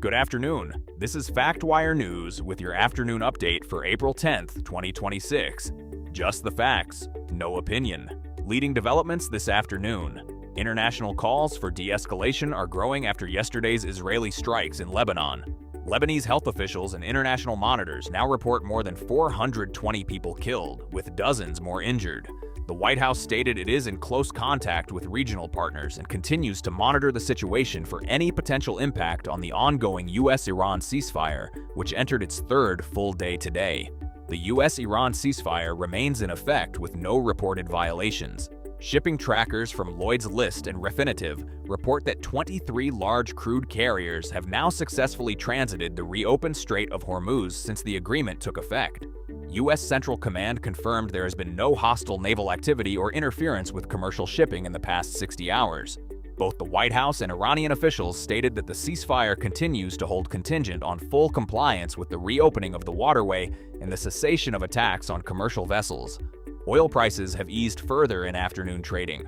Good afternoon. This is FactWire News with your afternoon update for April 10th, 2026. Just the facts, no opinion. Leading developments this afternoon. International calls for de-escalation are growing after yesterday's Israeli strikes in Lebanon. Lebanese health officials and international monitors now report more than 420 people killed, with dozens more injured. The White House stated it is in close contact with regional partners and continues to monitor the situation for any potential impact on the ongoing U.S.-Iran ceasefire, which entered its third full day today. The U.S.-Iran ceasefire remains in effect with no reported violations. Shipping trackers from Lloyd's List and Refinitiv report that 23 large crude carriers have now successfully transited the reopened Strait of Hormuz since the agreement took effect. U.S. Central Command confirmed there has been no hostile naval activity or interference with commercial shipping in the past 60 hours. Both the White House and Iranian officials stated that the ceasefire continues to hold contingent on full compliance with the reopening of the waterway and the cessation of attacks on commercial vessels. Oil prices have eased further in afternoon trading.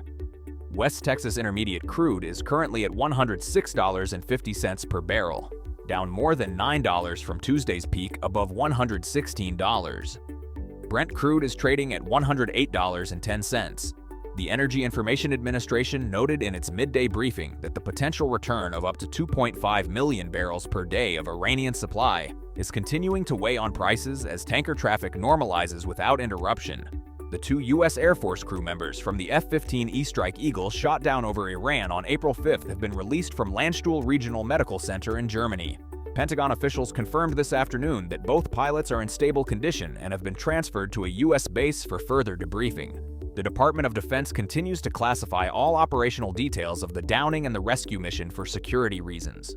West Texas Intermediate crude is currently at $106.50 per barrel, down more than $9 from Tuesday's peak above $116. Brent crude is trading at $108.10. The Energy Information Administration noted in its midday briefing that the potential return of up to 2.5 million barrels per day of Iranian supply is continuing to weigh on prices as tanker traffic normalizes without interruption. The two U.S. Air Force crew members from the F-15E Strike Eagle shot down over Iran on April 5th have been released from Landstuhl Regional Medical Center in Germany. Pentagon officials confirmed this afternoon that both pilots are in stable condition and have been transferred to a U.S. base for further debriefing. The Department of Defense continues to classify all operational details of the downing and the rescue mission for security reasons.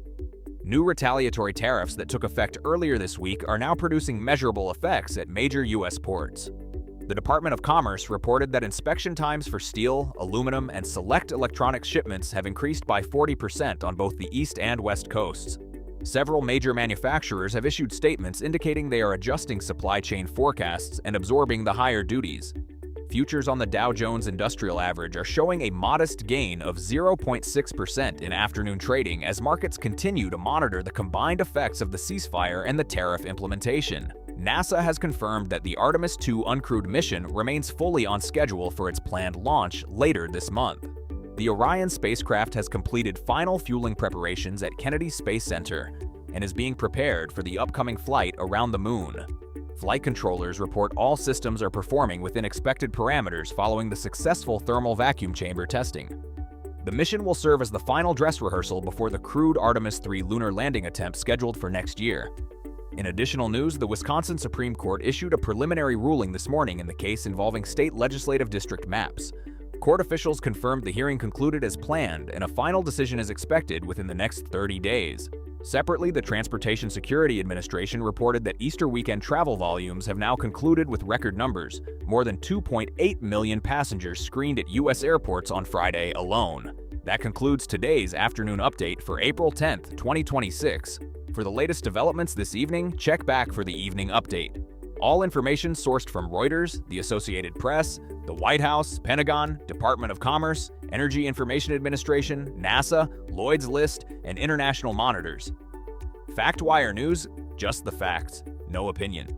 New retaliatory tariffs that took effect earlier this week are now producing measurable effects at major U.S. ports. The Department of Commerce reported that inspection times for steel, aluminum, and select electronics shipments have increased by 40% on both the East and West coasts. Several major manufacturers have issued statements indicating they are adjusting supply chain forecasts and absorbing the higher duties. Futures on the Dow Jones Industrial Average are showing a modest gain of 0.6% in afternoon trading as markets continue to monitor the combined effects of the ceasefire and the tariff implementation. NASA has confirmed that the Artemis 2 uncrewed mission remains fully on schedule for its planned launch later this month. The Orion spacecraft has completed final fueling preparations at Kennedy Space Center and is being prepared for the upcoming flight around the moon. Flight controllers report all systems are performing within expected parameters following the successful thermal vacuum chamber testing. The mission will serve as the final dress rehearsal before the crewed Artemis 3 lunar landing attempt scheduled for next year. In additional news, the Wisconsin Supreme Court issued a preliminary ruling this morning in the case involving state legislative district maps. Court officials confirmed the hearing concluded as planned, and a final decision is expected within the next 30 days. Separately, the Transportation Security Administration reported that Easter weekend travel volumes have now concluded with record numbers, more than 2.8 million passengers screened at U.S. airports on Friday alone. That concludes today's afternoon update for April 10th, 2026. For the latest developments this evening, check back for the evening update. All information sourced from Reuters, the Associated Press, the White House, Pentagon, Department of Commerce, Energy Information Administration, NASA, Lloyd's List, and international monitors. FactWire News, just the facts, no opinion.